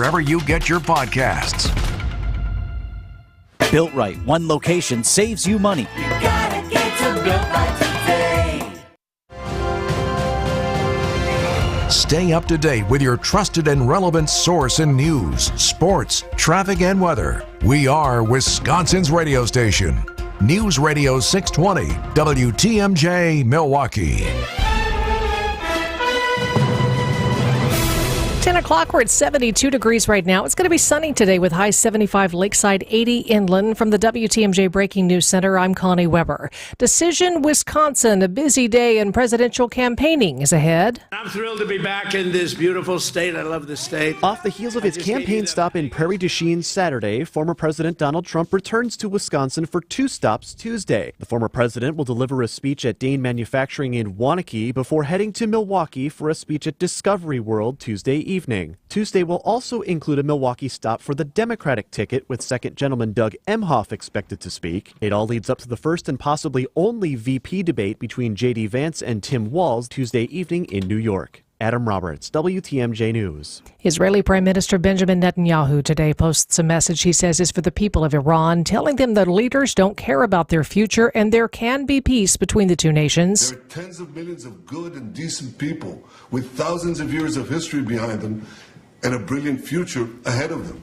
wherever you get your podcasts. Built Right. One location saves you money. You gotta get to Built Right today. Stay up to date with your trusted and relevant source in news, sports, traffic, and weather. We are Wisconsin's radio station. News Radio 620, WTMJ, Milwaukee. 10 o'clock, we're at 72 degrees right now. It's going to be sunny today with high 75 lakeside, 80 inland. From the WTMJ Breaking News Center, I'm Connie Weber. Decision, Wisconsin. A busy day in presidential campaigning is ahead. I'm thrilled to be back in this beautiful state. I love this state. Off the heels of his campaign stop in Prairie du Chien Saturday, former President Donald Trump returns to Wisconsin for 2 stops Tuesday. The former president will deliver a speech at Dane Manufacturing in Waunakee before heading to Milwaukee for a speech at Discovery World Tuesday evening. Tuesday will also include a Milwaukee stop for the Democratic ticket, with Second Gentleman Doug Emhoff expected to speak. It all leads up to the first and possibly only VP debate between J.D. Vance and Tim Walz Tuesday evening in New York. Adam Roberts, WTMJ News. Israeli Prime Minister Benjamin Netanyahu today posts a message he says is for the people of Iran, telling them that leaders don't care about their future and there can be peace between the two nations. There are tens of millions of good and decent people with thousands of years of history behind them and a brilliant future ahead of them.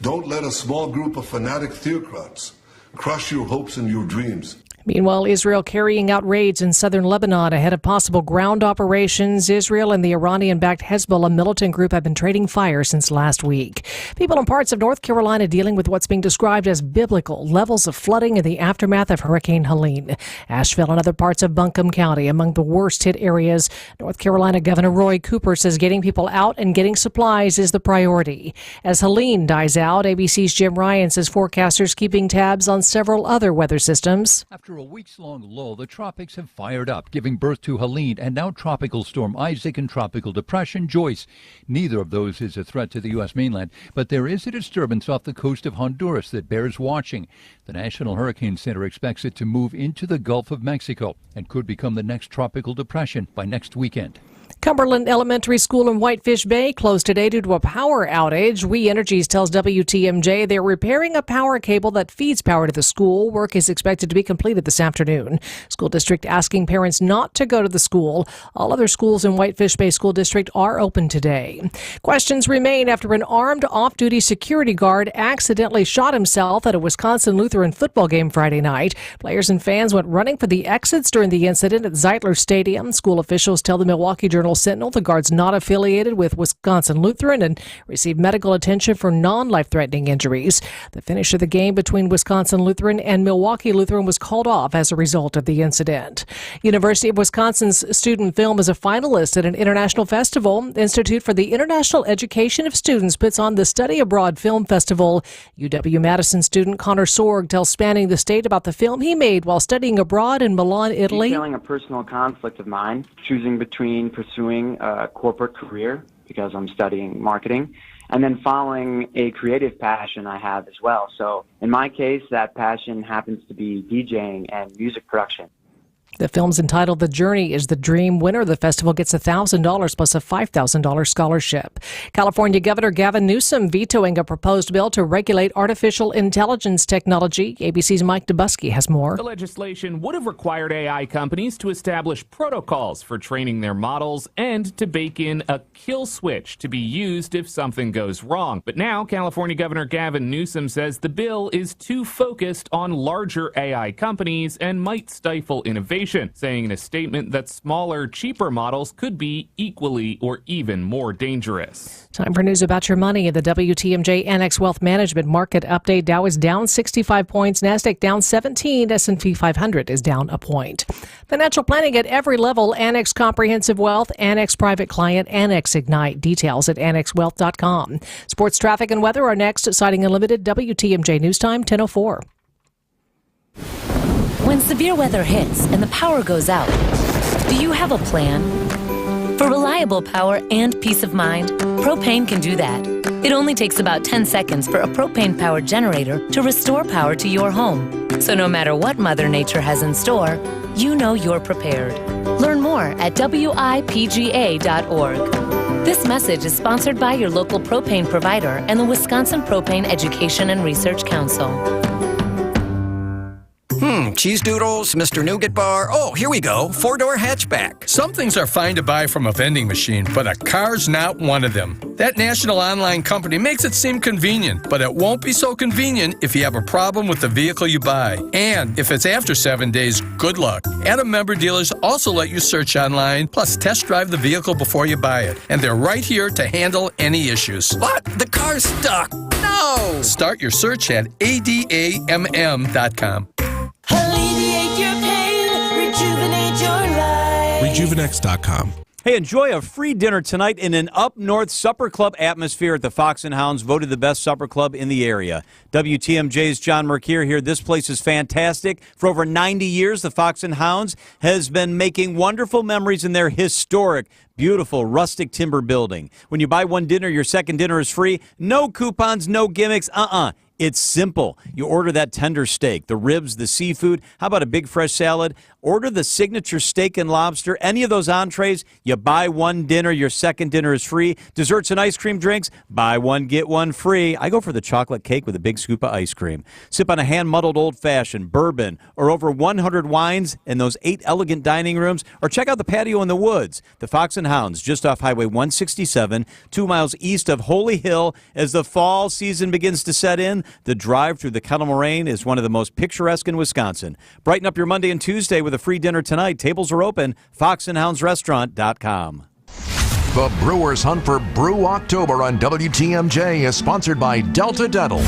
Don't let a small group of fanatic theocrats crush your hopes and your dreams. Meanwhile, Israel carrying out raids in southern Lebanon ahead of possible ground operations. Israel and the Iranian-backed Hezbollah militant group have been trading fire since last week. People in parts of North Carolina dealing with what's being described as biblical levels of flooding in the aftermath of Hurricane Helene. Asheville and other parts of Buncombe County among the worst-hit areas. North Carolina Governor Roy Cooper says getting people out and getting supplies is the priority. As Helene dies out, ABC's Jim Ryan says forecasters keeping tabs on several other weather systems. After a weeks-long lull, the tropics have fired up, giving birth to Helene and now Tropical Storm Isaac and Tropical Depression Joyce. Neither of those is a threat to the U.S. mainland, but there is a disturbance off the coast of Honduras that bears watching. The National Hurricane Center expects it to move into the Gulf of Mexico and could become the next tropical depression by next weekend. Cumberland Elementary School in Whitefish Bay closed today due to a power outage. We Energies tells WTMJ they're repairing a power cable that feeds power to the school. Work is expected to be completed this afternoon. School district asking parents not to go to the school. All other schools in Whitefish Bay School District are open today. Questions remain after an armed off-duty security guard accidentally shot himself at a Wisconsin Lutheran football game Friday night. Players and fans went running for the exits during the incident at Zeitler Stadium. School officials tell the Milwaukee Journal-Sentinel the guard's not affiliated with Wisconsin Lutheran and received medical attention for non-life-threatening injuries. The finish of the game between Wisconsin Lutheran and Milwaukee Lutheran was called off as a result of the incident. University of Wisconsin's student film is a finalist at an international festival. Institute for the International Education of Students puts on the Study Abroad Film Festival. UW-Madison student Connor Sorg tells Spanning the State about the film he made while studying abroad in Milan, Italy. Detailing a personal conflict of mine, choosing between pursuing a corporate career because I'm studying marketing, and then following a creative passion I have as well. So in my case, that passion happens to be DJing and music production. The film's entitled The Journey is the Dream. Winner of the festival gets $1,000 plus a $5,000 scholarship. California Governor Gavin Newsom vetoing a proposed bill to regulate artificial intelligence technology. ABC's Mike Dubusky has more. The legislation would have required AI companies to establish protocols for training their models and to bake in a kill switch to be used if something goes wrong. But now California Governor Gavin Newsom says the bill is too focused on larger AI companies and might stifle innovation, saying in a statement that smaller, cheaper models could be equally or even more dangerous. Time for news about your money at the WTMJ Annex Wealth Management Market Update. Dow is down 65 points, NASDAQ down 17, S&P 500 is down a point. Financial planning at every level, Annex Comprehensive Wealth, Annex Private Client, Annex Ignite. Details at annexwealth.com. Sports, traffic, and weather are next. Citing Unlimited, WTMJ News Time, 10:04. When severe weather hits and the power goes out, do you have a plan? For reliable power and peace of mind, propane can do that. It only takes about 10 seconds for a propane-powered generator to restore power to your home. So no matter what Mother Nature has in store, you know you're prepared. Learn more at WIPGA.org. This message is sponsored by your local propane provider and the Wisconsin Propane Education and Research Council. Cheese doodles, Mr. Nougat Bar. Oh, here we go. 4-door hatchback. Some things are fine to buy from a vending machine, but a car's not one of them. That national online company makes it seem convenient, but it won't be so convenient if you have a problem with the vehicle you buy. And if it's after 7 days, good luck. Adam member dealers also let you search online, plus test drive the vehicle before you buy it. And they're right here to handle any issues. What? The car's stuck. No! Start your search at adamm.com. Alleviate your pain, rejuvenate your life. Rejuvenex.com. Hey, enjoy a free dinner tonight in an Up North Supper Club atmosphere at the Fox and Hounds, voted the best supper club in the area. WTMJ's John Mercure here. This place is fantastic. For over 90 years, the Fox and Hounds has been making wonderful memories in their historic, beautiful, rustic timber building. When you buy one dinner, your second dinner is free. No coupons, no gimmicks, It's simple. You order that tender steak, the ribs, the seafood. How about a big fresh salad? Order the signature steak and lobster. Any of those entrees, you buy one dinner, your second dinner is free. Desserts and ice cream drinks, buy one, get one free. I go for the chocolate cake with a big scoop of ice cream. Sip on a hand-muddled old-fashioned, bourbon, or over 100 wines in those 8 elegant dining rooms, or check out the patio in the woods. The Fox and Hounds, just off Highway 167, 2 miles east of Holy Hill. As the fall season begins to set in, the drive through the Kettle Moraine is one of the most picturesque in Wisconsin. Brighten up your Monday and Tuesday with a free dinner tonight. Tables are open. foxandhoundsrestaurant.com. The Brewers Hunt for Brew October on WTMJ is sponsored by Delta Dental.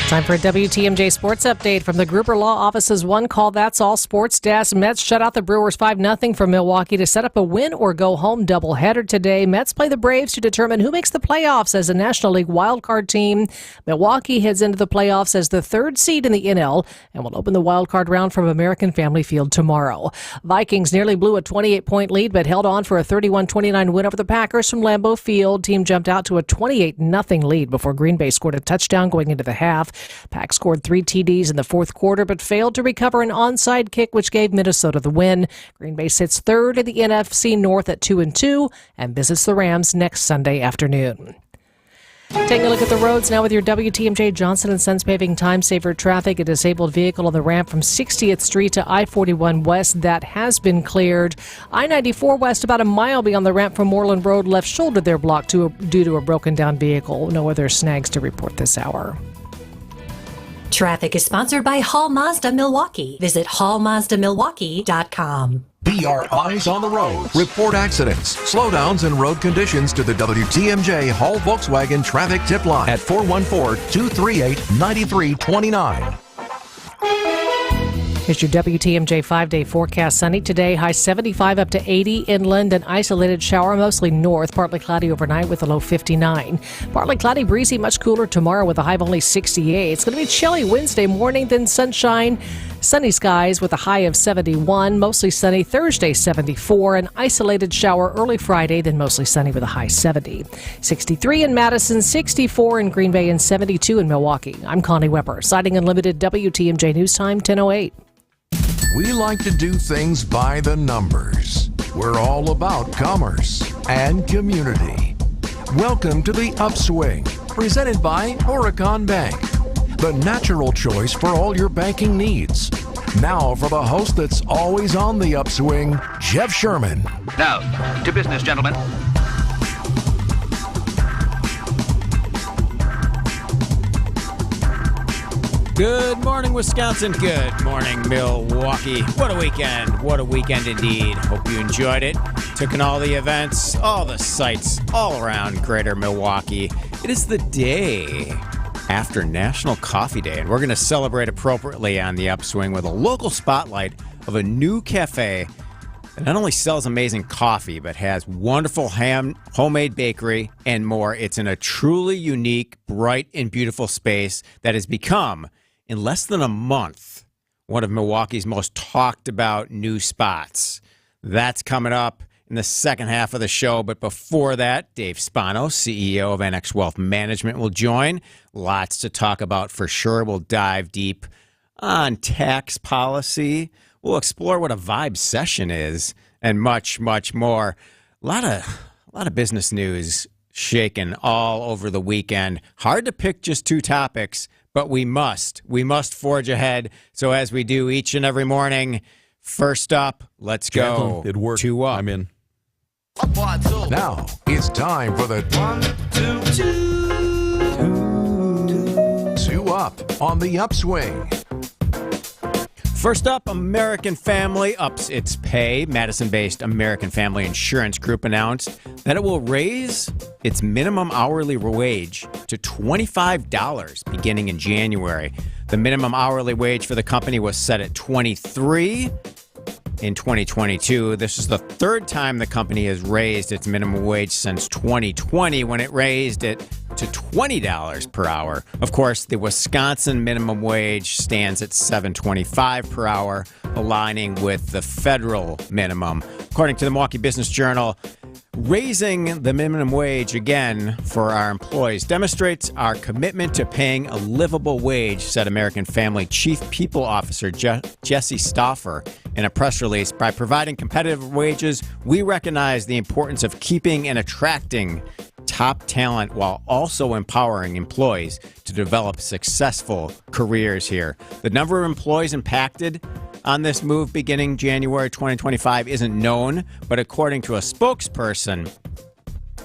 Time for a WTMJ Sports Update from the Gruber Law Office's One Call That's All Sports Desk. Mets shut out the Brewers 5-0 from Milwaukee to set up a win-or-go-home doubleheader today. Mets play the Braves to determine who makes the playoffs as a National League wildcard team. Milwaukee heads into the playoffs as the 3rd seed in the NL and will open the wildcard round from American Family Field tomorrow. Vikings nearly blew a 28-point lead but held on for a 31-29 win over the Packers from Lambeau Field. Team jumped out to a 28-0 lead before Green Bay scored a touchdown going into the half. Pack scored 3 TDs in the fourth quarter, but failed to recover an onside kick, which gave Minnesota the win. Green Bay sits 3rd in the NFC North at 2-2 and visits the Rams next Sunday afternoon. Taking a look at the roads now with your WTMJ Johnson & Sons paving time saver traffic. A disabled vehicle on the ramp from 60th Street to I-41 West that has been cleared. I-94 West about a mile beyond the ramp from Moreland Road, left shoulder there blocked due to a broken down vehicle. No other snags to report this hour. Traffic is sponsored by Hall Mazda Milwaukee. Visit hallmazdamilwaukee.com. Be our eyes on the road. Report accidents, slowdowns, and road conditions to the WTMJ Hall Volkswagen Traffic Tip Line at 414-238-9329. Here's your WTMJ 5-day forecast. Sunny today, high 75 up to 80. Inland, an isolated shower, mostly north. Partly cloudy overnight with a low 59. Partly cloudy, breezy, much cooler tomorrow with a high of only 68. It's going to be chilly Wednesday morning, then sunshine. Sunny skies with a high of 71. Mostly sunny Thursday, 74. An isolated shower early Friday, then mostly sunny with a high 70. 63 in Madison, 64 in Green Bay, and 72 in Milwaukee. I'm Connie Weber. Siding Unlimited WTMJ News Time, 10:08. We like to do things by the numbers. We're all about commerce and community. Welcome to the Upswing, presented by Horicon Bank, the natural choice for all your banking needs. Now for the host that's always on the upswing, Jeff Sherman. Now, to business, gentlemen. Good morning, Wisconsin. Good morning, Milwaukee. What a weekend. What a weekend indeed. Hope you enjoyed it. Took in all the events, all the sights, all around greater Milwaukee. It is the day after National Coffee Day, and we're going to celebrate appropriately on the Upswing with a local spotlight of a new cafe that not only sells amazing coffee, but has wonderful homemade bakery and more. It's in a truly unique, bright, and beautiful space that has become, in less than a month, one of Milwaukee's most talked about new spots. That's coming up in the second half of the show. But before that, Dave Spano, CEO of NX Wealth Management, will join. Lots to talk about for sure. We'll dive deep on tax policy. We'll explore what a vibe session is and much, much more. A lot of business news shaken all over the weekend. Hard to pick just two topics, but we must forge ahead. So as we do each and every morning, first up, let's go. It worked. Two up. I'm in. Now it's time for the 2 Up on the Upswing. First up, American Family ups its pay. Madison-based American Family Insurance Group announced that it will raise its minimum hourly wage to $25 beginning in January. The minimum hourly wage for the company was set at $23 in 2022. This is the third time the company has raised its minimum wage since 2020 when it raised it to $20 per hour. Of course, the Wisconsin minimum wage stands at $7.25 per hour, aligning with the federal minimum. According to the Milwaukee Business Journal, raising the minimum wage again for our employees demonstrates our commitment to paying a livable wage, said American Family Chief People Officer Jesse Stauffer in a press release. By providing competitive wages, we recognize the importance of keeping and attracting top talent while also empowering employees to develop successful careers here. The number of employees impacted on this move beginning January 2025 isn't known, but according to a spokesperson,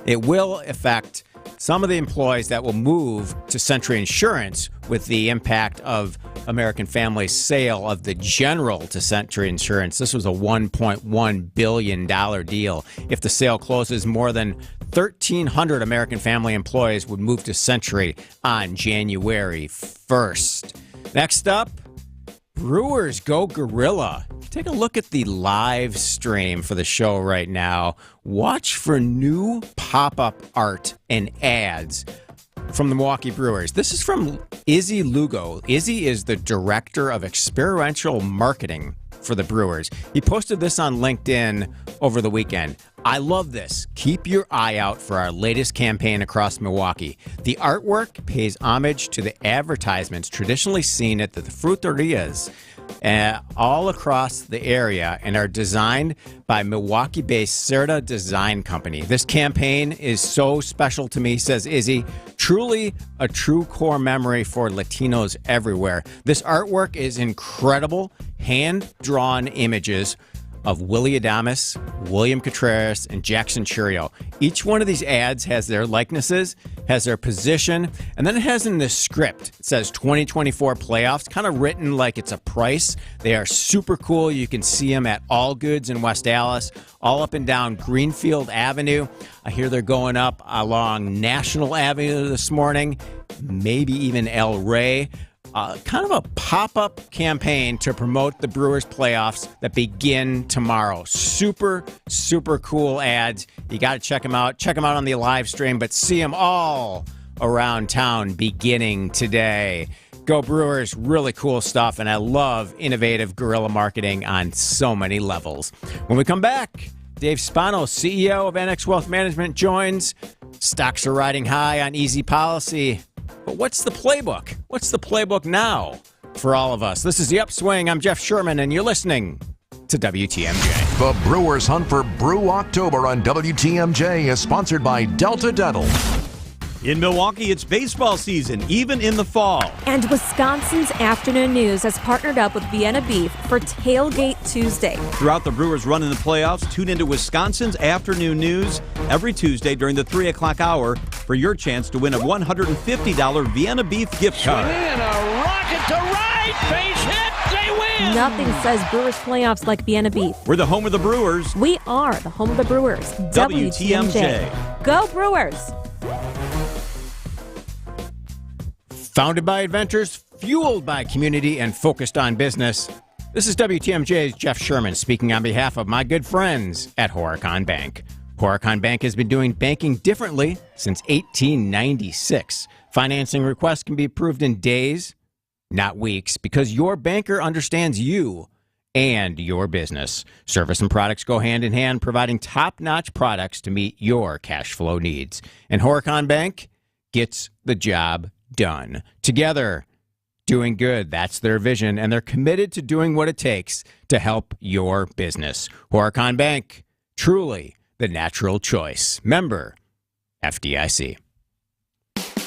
it will affect some of the employees that will move to Century Insurance with the impact of American Family's sale of the General to Century Insurance. This was a $1.1 billion deal. If the sale closes, more than 1,300 American Family employees would move to Century on January 1st. Next up, Brewers go Gorilla. Take a look at the live stream for the show right now. Watch for new pop-up art and ads from the Milwaukee Brewers. This is from Izzy Lugo. Izzy is the director of experiential marketing for the Brewers. He posted this on LinkedIn over the weekend. I love this. Keep your eye out for our latest campaign across Milwaukee. The artwork pays homage to the advertisements traditionally seen at the fruterias all across the area and are designed by Milwaukee-based Certa Design Company. This campaign is so special to me, says Izzy. Truly a true core memory for Latinos everywhere. This artwork is incredible, hand-drawn images of Willie Adames, William Contreras, and Jackson Churio. Each one of these ads has their likenesses, has their position, and then it has in the script. It says 2024 playoffs, kind of written like it's a price. They are super cool. You can see them at All Goods in West Allis, all up and down Greenfield Avenue. I hear they're going up along National Avenue this morning, maybe even El Rey. Kind of a pop-up campaign to promote the Brewers playoffs that begin tomorrow. Super, super cool ads. You got to check them out. Check them out on the live stream, but see them all around town beginning today. Go Brewers, really cool stuff, and I love innovative guerrilla marketing on so many levels. When we come back, Dave Spano, CEO of NX Wealth Management, joins. Stocks are riding high on easy policy. But what's the playbook? What's the playbook now for all of us? This is The Upswing. I'm Jeff Sherman, and you're listening to WTMJ. The Brewers Hunt for Brew October on WTMJ is sponsored by Delta Dental. In Milwaukee, it's baseball season, even in the fall. And Wisconsin's Afternoon News has partnered up with Vienna Beef for Tailgate Tuesday. Throughout the Brewers' run in the playoffs, tune into Wisconsin's Afternoon News every Tuesday during the 3 o'clock hour for your chance to win a $150 Vienna Beef gift card. And a rocket to right, base hit, they win! Nothing says Brewers playoffs like Vienna Beef. We're the home of the Brewers. We are the home of the Brewers. WTMJ. Go Brewers! Founded by inventors, fueled by community, and focused on business. This is WTMJ's Jeff Sherman speaking on behalf of my good friends at Horicon Bank. Horicon Bank has been doing banking differently since 1896. Financing requests can be approved in days, not weeks, because your banker understands you and your business. Service and products go hand in hand, providing top-notch products to meet your cash flow needs. And Horicon Bank gets the job done. Together, doing good. That's their vision, and they're committed to doing what it takes to help your business. Horicon Bank, truly the natural choice. Member FDIC.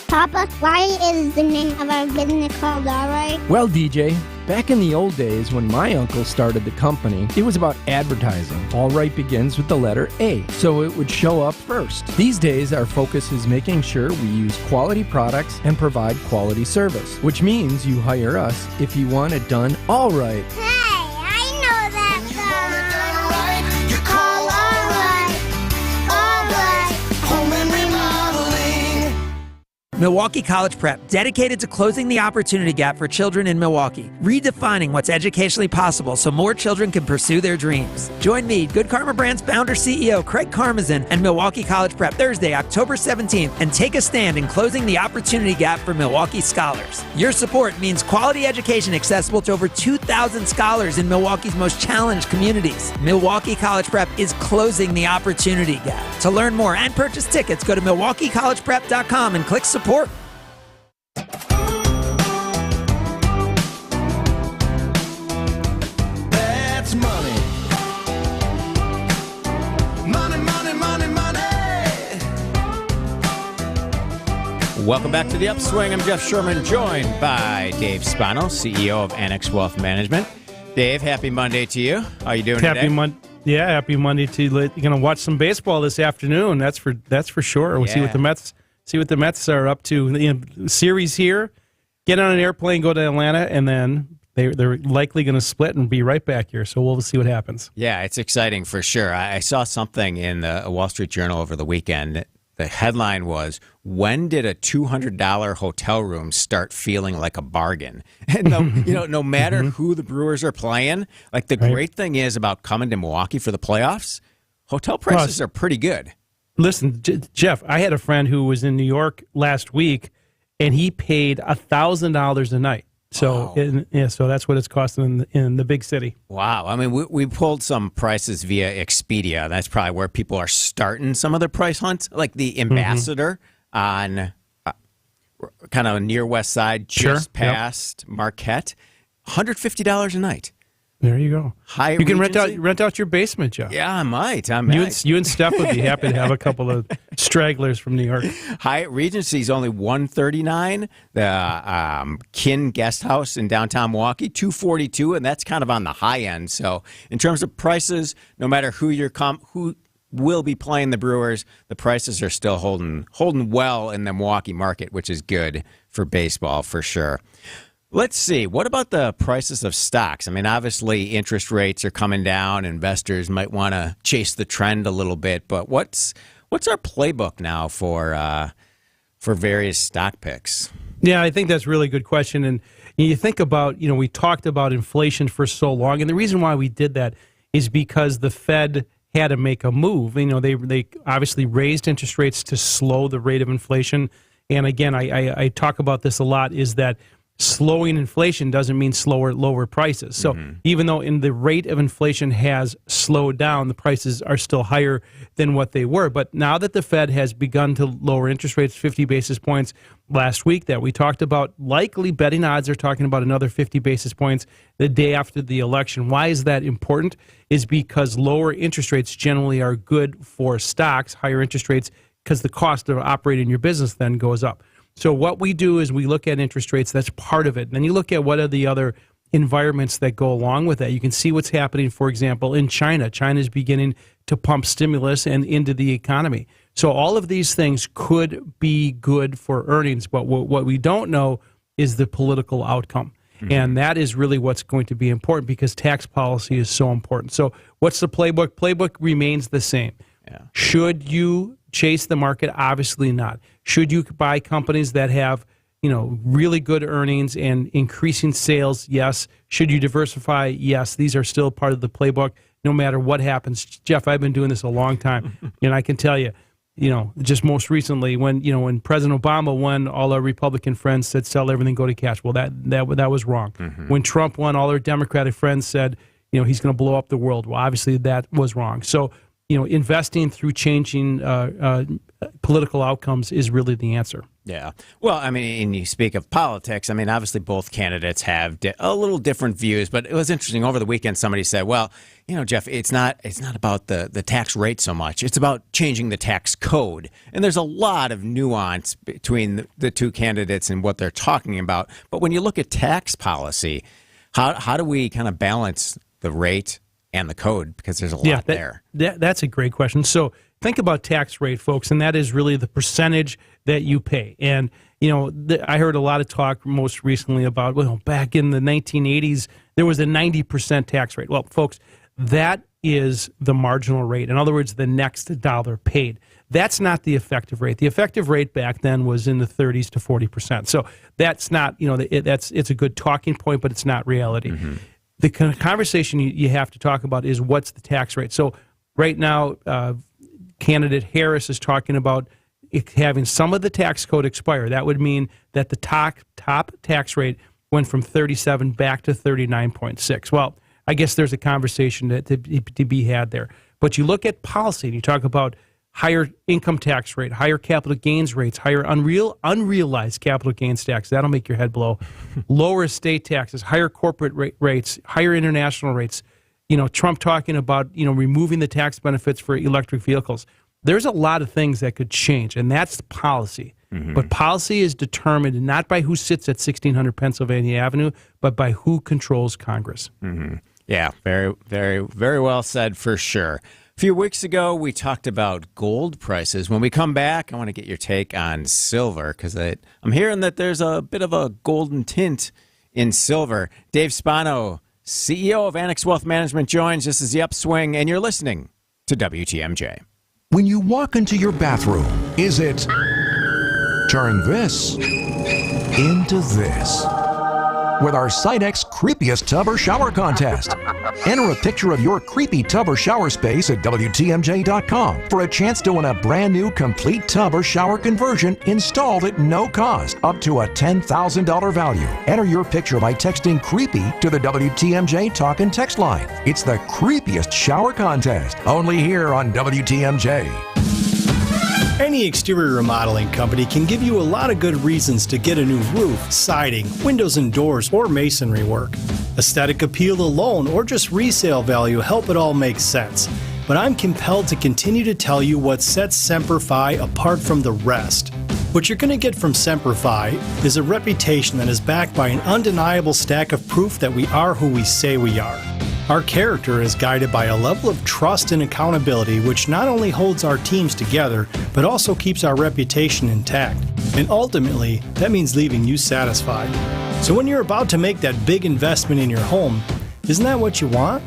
Papa, why is the name of our business called All Right? Well, DJ, back in the old days when my uncle started the company, it was about advertising. All Right begins with the letter A, so it would show up first. These days, our focus is making sure we use quality products and provide quality service, which means you hire us if you want it done all right. Milwaukee College Prep, dedicated to closing the opportunity gap for children in Milwaukee, redefining what's educationally possible so more children can pursue their dreams. Join me, Good Karma Brand's founder CEO Craig Karmazin, and Milwaukee College Prep Thursday, October 17th, and take a stand in closing the opportunity gap for Milwaukee scholars. Your support means quality education accessible to over 2,000 scholars in Milwaukee's most challenged communities. Milwaukee College Prep is closing the opportunity gap. To learn more and purchase tickets, go to MilwaukeeCollegePrep.com and click support. That's money. Money, money, money, money. Welcome back to the Upswing. I'm Jeff Sherman, joined by Dave Spano, CEO of Annex Wealth Management. Dave, happy Monday to you. How are you doing today? Happy Monday to you. You're going to watch some baseball this afternoon. That's for sure. We'll see what the Mets are up to. Series here, get on an airplane, go to Atlanta, and then they're likely going to split and be right back here. So we'll see what happens. Yeah, it's exciting for sure. I saw something in the Wall Street Journal over the weekend. The headline was, "When did a $200 hotel room start feeling like a bargain?" And no matter who the Brewers are playing, like the great thing is about coming to Milwaukee for the playoffs, hotel prices are pretty good. Listen, Jeff, I had a friend who was in New York last week, and he paid $1,000 a night. So, so that's what it's costing in the big city. Wow. I mean, we pulled some prices via Expedia. That's probably where people are starting some of their price hunts. Like the Ambassador on kind of near West Side, just past Marquette, $150 a night. There you go. You can rent out your basement, Joe. Yeah, I might. You and Steph would be happy to have a couple of stragglers from New York. Hyatt Regency's only $139. The Kin Guest House in downtown Milwaukee, $242, and that's kind of on the high end. So in terms of prices, no matter who will be playing the Brewers, the prices are still holding well in the Milwaukee market, which is good for baseball for sure. Let's see. What about the prices of stocks? I mean, obviously, interest rates are coming down. Investors might want to chase the trend a little bit. But what's our playbook now for various stock picks? Yeah, I think that's a really good question. And you think about, we talked about inflation for so long. And the reason why we did that is because the Fed had to make a move. They obviously raised interest rates to slow the rate of inflation. And again, I talk about this a lot, is that slowing inflation doesn't mean lower prices. So even though the rate of inflation has slowed down, the prices are still higher than what they were. But now that the Fed has begun to lower interest rates 50 basis points last week that we talked about, likely betting odds are talking about another 50 basis points the day after the election. Why is that important? Is because lower interest rates generally are good for stocks, higher interest rates, because the cost of operating your business then goes up. So what we do is we look at interest rates. That's part of it. And then you look at what are the other environments that go along with that. You can see what's happening, for example, in China. China is beginning to pump stimulus and into the economy. So all of these things could be good for earnings. But what we don't know is the political outcome. And that is really what's going to be important, because tax policy is so important. So what's the playbook? Playbook remains the same. Yeah. Should you chase the market? Obviously not. Should you buy companies that have, really good earnings and increasing sales? Yes. Should you diversify? Yes. These are still part of the playbook, no matter what happens. Jeff, I've been doing this a long time, and I can tell you, just most recently when President Obama won, all our Republican friends said, sell everything, go to cash. Well, that was wrong. When Trump won, all our Democratic friends said, he's going to blow up the world. Well, obviously that was wrong. So, investing through changing political outcomes is really the answer. Yeah. Well, I mean, and you speak of politics. I mean, obviously both candidates have a little different views, but it was interesting. Over the weekend, somebody said, well, you know, Jeff, it's not about the tax rate so much. It's about changing the tax code. And there's a lot of nuance between the two candidates and what they're talking about. But when you look at tax policy, how do we kind of balance the rate and the code? Because there's a lot there. That's a great question. So think about tax rate, folks, and that is really the percentage that you pay. And, you know, I heard a lot of talk most recently about, well, back in the 1980s, there was a 90% tax rate. Well, folks, that is the marginal rate. In other words, the next dollar paid. That's not the effective rate. The effective rate back then was in the 30s to 40%. So that's not, you know, it's a good talking point, but it's not reality. Mm-hmm. The kind of conversation you have to talk about is what's the tax rate. So right now, candidate Harris is talking about having some of the tax code expire. That would mean that the top tax rate went from 37 back to 39.6. Well, I guess there's a conversation to be had there. But you look at policy and you talk about higher income tax rate, higher capital gains rates, higher unrealized capital gains tax. That'll make your head blow. Lower estate taxes, higher corporate rates, higher international rates. You know, Trump talking about, you know, removing the tax benefits for electric vehicles. There's a lot of things that could change, and that's the policy. Mm-hmm. But policy is determined not by who sits at 1600 Pennsylvania Avenue, but by who controls Congress. Mm-hmm. Yeah, very, very, very well said for sure. A few weeks ago, we talked about gold prices. When we come back, I want to get your take on silver, because I'm hearing that there's a bit of a golden tint in silver. Dave Spano, CEO of Annex Wealth Management, joins. This is The Upswing, and you're listening to WTMJ. When you walk into your bathroom, is it turn this into this? With our SiteX Creepiest Tub or Shower Contest. Enter a picture of your creepy tub or shower space at WTMJ.com for a chance to win a brand new complete tub or shower conversion installed at no cost, up to a $10,000 value. Enter your picture by texting creepy to the WTMJ talk and text line. It's the Creepiest Shower Contest, only here on WTMJ. Any exterior remodeling company can give you a lot of good reasons to get a new roof, siding, windows and doors, or masonry work. Aesthetic appeal alone or just resale value help it all make sense. But I'm compelled to continue to tell you what sets Semper Fi apart from the rest. What you're going to get from Semper Fi is a reputation that is backed by an undeniable stack of proof that we are who we say we are. Our character is guided by a level of trust and accountability which not only holds our teams together, but also keeps our reputation intact. And ultimately, that means leaving you satisfied. So when you're about to make that big investment in your home, isn't that what you want?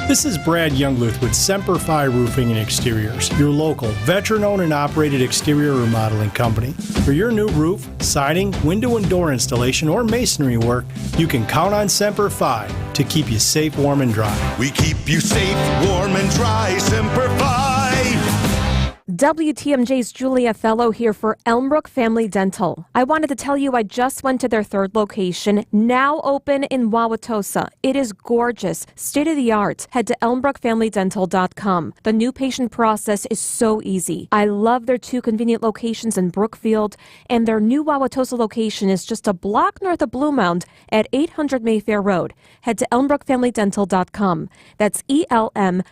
This is Brad Youngluth with Semper Fi Roofing and Exteriors, your local, veteran-owned and operated exterior remodeling company. For your new roof, siding, window and door installation, or masonry work, you can count on Semper Fi to keep you safe, warm, and dry. We keep you safe, warm, and dry. Semper Fi. WTMJ's Julia Fellow here for Elmbrook Family Dental. I wanted to tell you I just went to their third location, now open in Wauwatosa. It is gorgeous, state-of-the-art. Head to elmbrookfamilydental.com. The new patient process is so easy. I love their two convenient locations in Brookfield, and their new Wauwatosa location is just a block north of Blue Mound at 800 Mayfair Road. Head to elmbrookfamilydental.com. That's ELMBROOK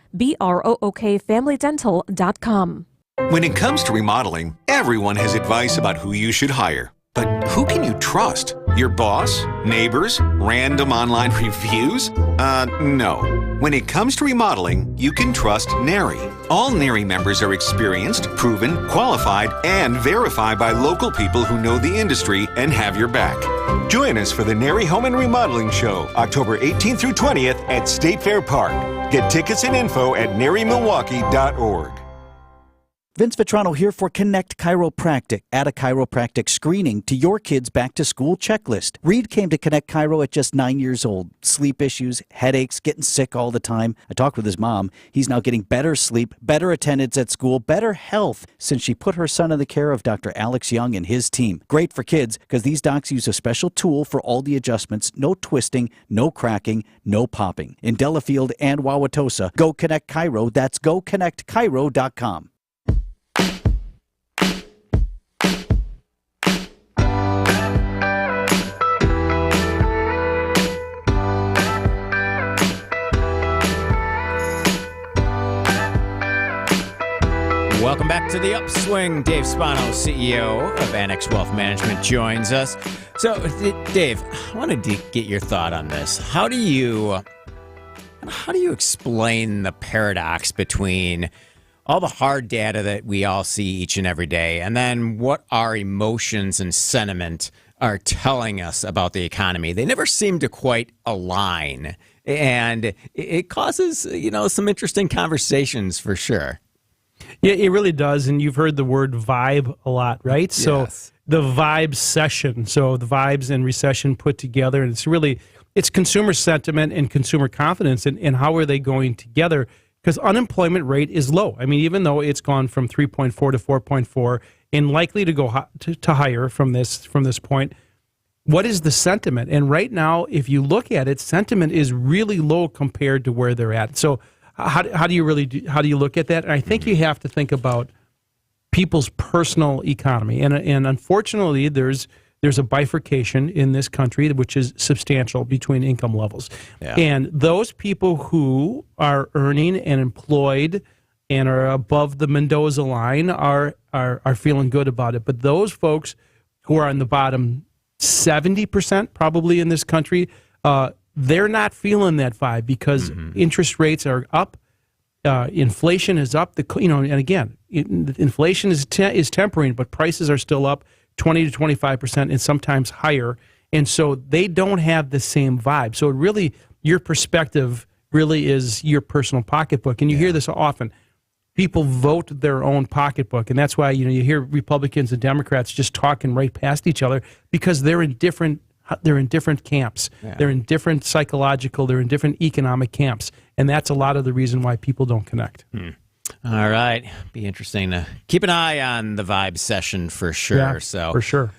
familydental.com. When it comes to remodeling, everyone has advice about who you should hire. But who can you trust? Your boss? Neighbors? Random online reviews? No. When it comes to remodeling, you can trust NARI. All NARI members are experienced, proven, qualified, and verified by local people who know the industry and have your back. Join us for the NARI Home and Remodeling Show, October 18th through 20th at State Fair Park. Get tickets and info at narimilwaukee.org. Vince Vitrano here for Connect Chiropractic. Add a chiropractic screening to your kid's back-to-school checklist. Reed came to Connect Chiro at just 9 years old. Sleep issues, headaches, getting sick all the time. I talked with his mom. He's now getting better sleep, better attendance at school, better health since she put her son in the care of Dr. Alex Young and his team. Great for kids because these docs use a special tool for all the adjustments. No twisting, no cracking, no popping. In Delafield and Wauwatosa, go Connect Chiro. That's goconnectchiro.com. Welcome back to the Upswing. Dave Spano, CEO of Annex Wealth Management, joins us. So, Dave, I wanted to get your thought on this. How do you explain the paradox between all the hard data that we all see each and every day, and then what our emotions and sentiment are telling us about the economy? They never seem to quite align, and it causes, some interesting conversations for sure. Yeah, it really does, and you've heard the word vibe a lot, right? Yes. So the vibe session, so the vibes and recession put together, and it's consumer sentiment and consumer confidence, and how are they going together? Because unemployment rate is low. I mean, even though it's gone from 3.4 to 4.4 and likely to go to higher from this point, what is the sentiment? And right now, if you look at it, sentiment is really low compared to where they're at. So how do you look at that? And I think you have to think about people's personal economy. And unfortunately, there's a bifurcation in this country, which is substantial between income levels. Yeah. And those people who are earning and employed and are above the Mendoza line are feeling good about it. But those folks who are on the bottom 70% probably in this country, they're not feeling that vibe because interest rates are up, inflation is up. And again, inflation is tempering, but prices are still up 20 to 25% and sometimes higher. And so they don't have the same vibe. So really, your perspective really is your personal pocketbook. And you hear this often. People vote their own pocketbook. And that's why, you hear Republicans and Democrats just talking right past each other because they're in different camps. Yeah. They're in different psychological, they're in different economic camps. And that's a lot of the reason why people don't connect. All right. Be interesting to keep an eye on the vibe session for sure. Yeah, so for sure.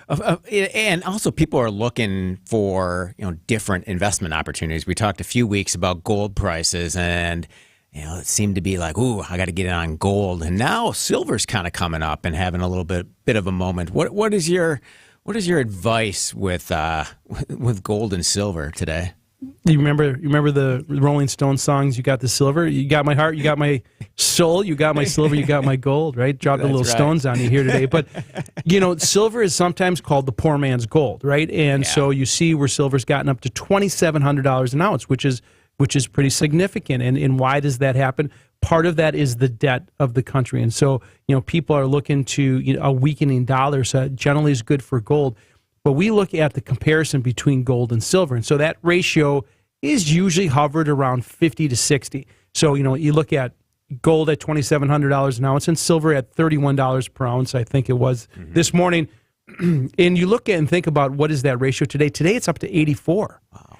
And also people are looking for, different investment opportunities. We talked a few weeks about gold prices and, it seemed to be like, ooh, I got to get in on gold. And now silver's kind of coming up and having a little bit of a moment. What is your advice with gold and silver today? You remember the Rolling Stones songs? You got the silver, you got my heart, you got my soul, you got my silver, you got my gold, right? Drop the little stones on you here today. But, silver is sometimes called the poor man's gold, right? And so you see where silver's gotten up to $2,700 an ounce, which is pretty significant. And why does that happen? Part of that is the debt of the country. And so, people are looking to a weakening dollar, so it generally is good for gold. But we look at the comparison between gold and silver. And so that ratio is usually hovered around 50 to 60. So, you look at gold at $2,700 an ounce and silver at $31 per ounce, I think it was this morning. And you look at and think about what is that ratio today? Today it's up to 84. Wow.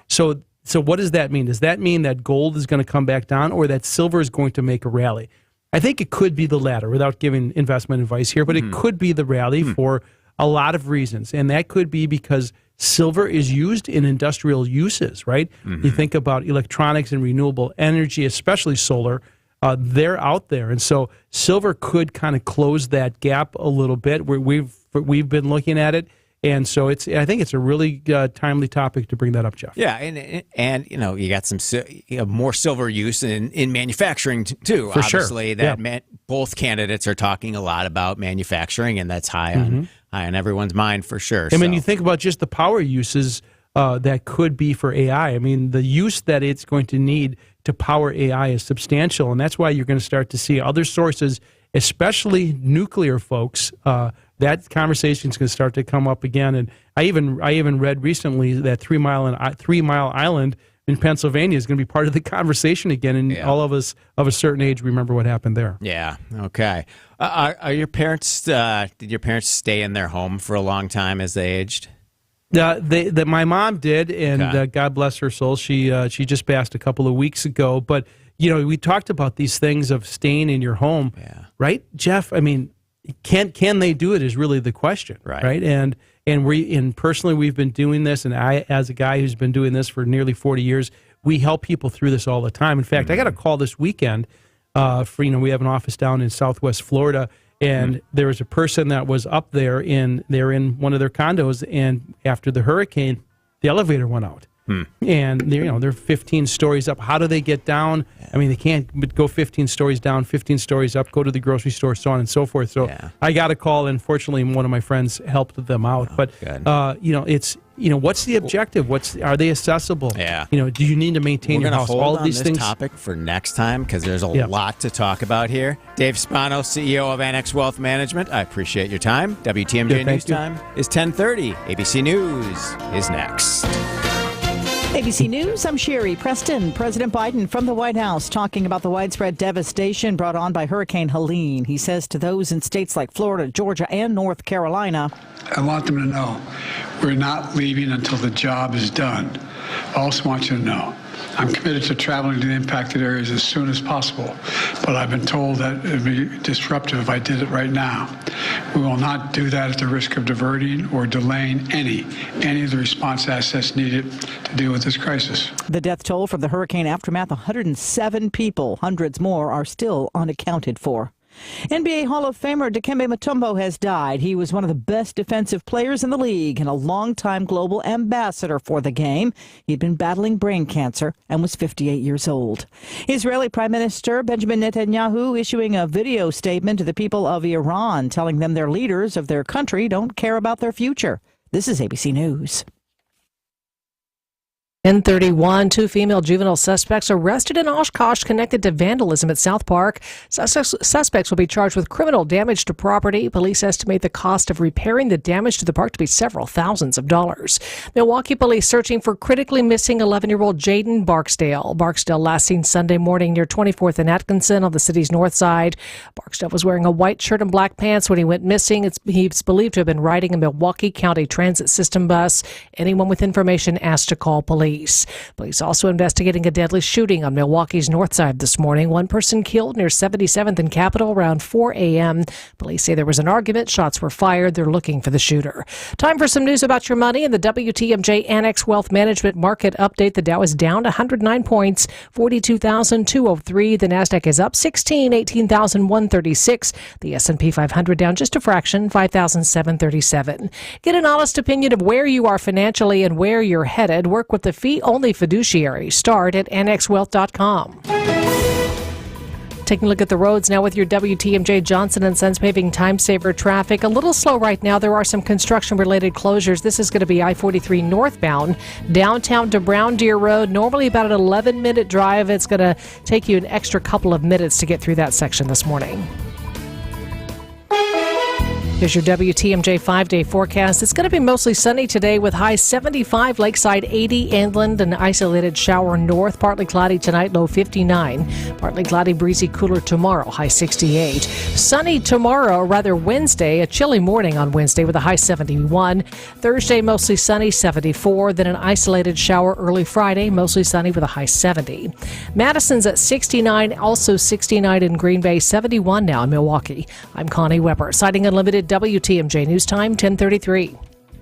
So what does that mean? Does that mean that gold is going to come back down or that silver is going to make a rally? I think it could be the latter without giving investment advice here, but it could be the rally for a lot of reasons. And that could be because silver is used in industrial uses, right? You think about electronics and renewable energy, especially solar, they're out there. And so silver could kind of close that gap a little bit. We've been looking at it. And so I think it's a really timely topic to bring that up, Jeff. Yeah, and you got some more silver use in manufacturing too. For Obviously, sure. Both candidates are talking a lot about manufacturing, and that's high on everyone's mind for sure. And when you think about just the power uses that could be for AI, I mean, the use that it's going to need to power AI is substantial, and that's why you're going to start to see other sources, especially nuclear folks. That conversation is going to start to come up again. And I even read recently that 3 Mile Island in Pennsylvania is going to be part of the conversation again. And all of us of a certain age remember what happened there. Yeah. Okay. Are your parents? Did your parents stay in their home for a long time as they aged? My mom did, and God bless her soul. She just passed a couple of weeks ago. But we talked about these things of staying in your home, right, Jeff? I mean, can they do it is really the question, right? And personally, we've been doing this, and I, as a guy who's been doing this for nearly 40 years, we help people through this all the time. In fact, I got a call this weekend. We have an office down in Southwest Florida, and there was a person that was up there they're in one of their condos, and after the hurricane, the elevator went out. And they're 15 stories up. How do they get down? I mean, they can't go 15 stories down, 15 stories up, go to the grocery store, so on and so forth. So I got a call, and fortunately, one of my friends helped them out. It's what's the objective? Are they accessible? Yeah. Do you need to maintain your house? All of these things. Topic for next time because there's a lot to talk about here. Dave Spano, CEO of Annex Wealth Management. I appreciate your time. WTMJ News Time is 10:30. ABC News is next. ABC News, I'm Sherry Preston. President Biden from the White House talking about the widespread devastation brought on by Hurricane Helene. He says to those in states like Florida, Georgia, and North Carolina, I want them to know we're not leaving until the job is done. I also want you to know I'm committed to traveling to the impacted areas as soon as possible, but I've been told that it would be disruptive if I did it right now. We will not do that at the risk of diverting or delaying any of the response assets needed to deal with this crisis. The death toll from the hurricane aftermath, 107 people. Hundreds more are still unaccounted for. NBA Hall of Famer Dikembe Mutombo has died. He was one of the best defensive players in the league and a longtime global ambassador for the game. He'd been battling brain cancer and was 58 years old. Israeli Prime Minister Benjamin Netanyahu issuing a video statement to the people of Iran, telling them their leaders of their country don't care about their future. This is ABC News. 10:31, two female juvenile suspects arrested in Oshkosh connected to vandalism at South Park. Suspects will be charged with criminal damage to property. Police estimate the cost of repairing the damage to the park to be several thousands of dollars. Milwaukee police searching for critically missing 11-year-old Jaden Barksdale. Barksdale last seen Sunday morning near 24th and Atkinson on the city's north side. Barksdale was wearing a white shirt and black pants when he went missing. He's believed to have been riding a Milwaukee County Transit System bus. Anyone with information asked to call police. Police also investigating a deadly shooting on Milwaukee's north side this morning. One person killed near 77th and Capitol around 4 a.m. Police say there was an argument. Shots were fired. They're looking for the shooter. Time for some news about your money in the WTMJ Annex Wealth Management Market Update. The Dow is down 109 points, 42,203. The Nasdaq is up 16, 18,136. The S&P 500 down just a fraction, 5,737. Get an honest opinion of where you are financially and where you're headed. Work with the fee-only fiduciary. Start at annexwealth.com. Taking a look at the roads now with your WTMJ Johnson & Sons Paving Time Saver traffic. A little slow right now. There are some construction-related closures. This is going to be I-43 northbound, downtown to Brown Deer Road. Normally about an 11-minute drive. It's going to take you an extra couple of minutes to get through that section this morning. Here's your WTMJ 5-day forecast. It's going to be mostly sunny today with high 75, Lakeside 80, inland an isolated shower north. Partly cloudy tonight, low 59. Partly cloudy, breezy, cooler tomorrow, high 68. Sunny tomorrow, or rather Wednesday, a chilly morning on Wednesday with a high 71. Thursday, mostly sunny, 74. Then an isolated shower early Friday, mostly sunny with a high 70. Madison's at 69, also 69 in Green Bay, 71 now in Milwaukee. I'm Connie Weber, citing Unlimited WTMJ News Time, 10:33.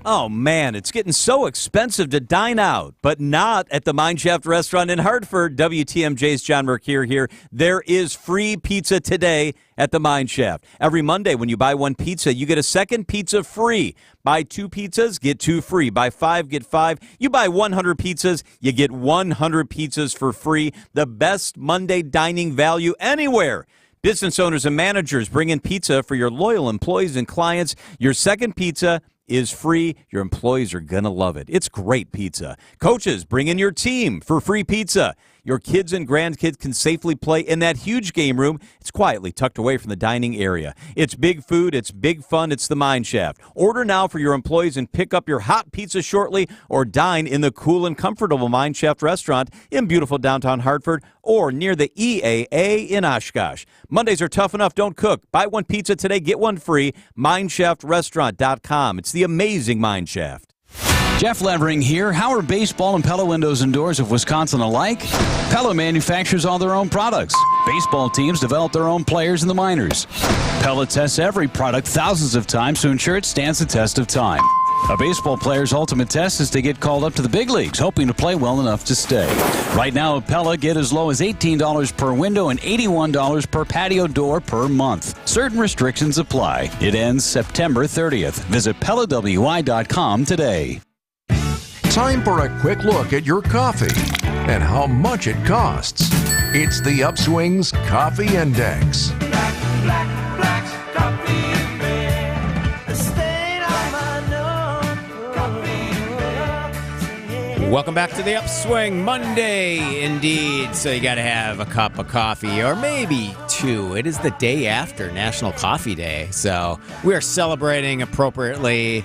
Oh, man, it's getting so expensive to dine out, but not at the Mineshaft Restaurant in Hartford. WTMJ's John Mercure here. There is free pizza today at the Mineshaft. Every Monday when you buy one pizza, you get a second pizza free. Buy 2 pizzas, get 2 free. Buy 5, get 5. You buy 100 pizzas, you get 100 pizzas for free. The best Monday dining value anywhere. Business owners and managers, bring in pizza for your loyal employees and clients. Your second pizza is free. Your employees are going to love it. It's great pizza. Coaches, bring in your team for free pizza. Your kids and grandkids can safely play in that huge game room. It's quietly tucked away from the dining area. It's big food. It's big fun. It's the Mineshaft. Order now for your employees and pick up your hot pizza shortly, or dine in the cool and comfortable Mineshaft restaurant in beautiful downtown Hartford or near the EAA in Oshkosh. Mondays are tough enough. Don't cook. Buy one pizza today, get one free. MineshaftRestaurant.com. It's the amazing Mineshaft. Jeff Levering here. How are baseball and Pella windows and doors of Wisconsin alike? Pella manufactures all their own products. Baseball teams develop their own players in the minors. Pella tests every product thousands of times to ensure it stands the test of time. A baseball player's ultimate test is to get called up to the big leagues, hoping to play well enough to stay. Right now at Pella, get as low as $18 per window and $81 per patio door per month. Certain restrictions apply. It ends September 30th. Visit PellaWI.com today. Time for a quick look at your coffee and how much it costs. It's the Upswing's Coffee Index. Welcome back to the Upswing Monday, indeed. So you got to have a cup of coffee, or maybe two. It is the day after National Coffee Day, so we are celebrating appropriately.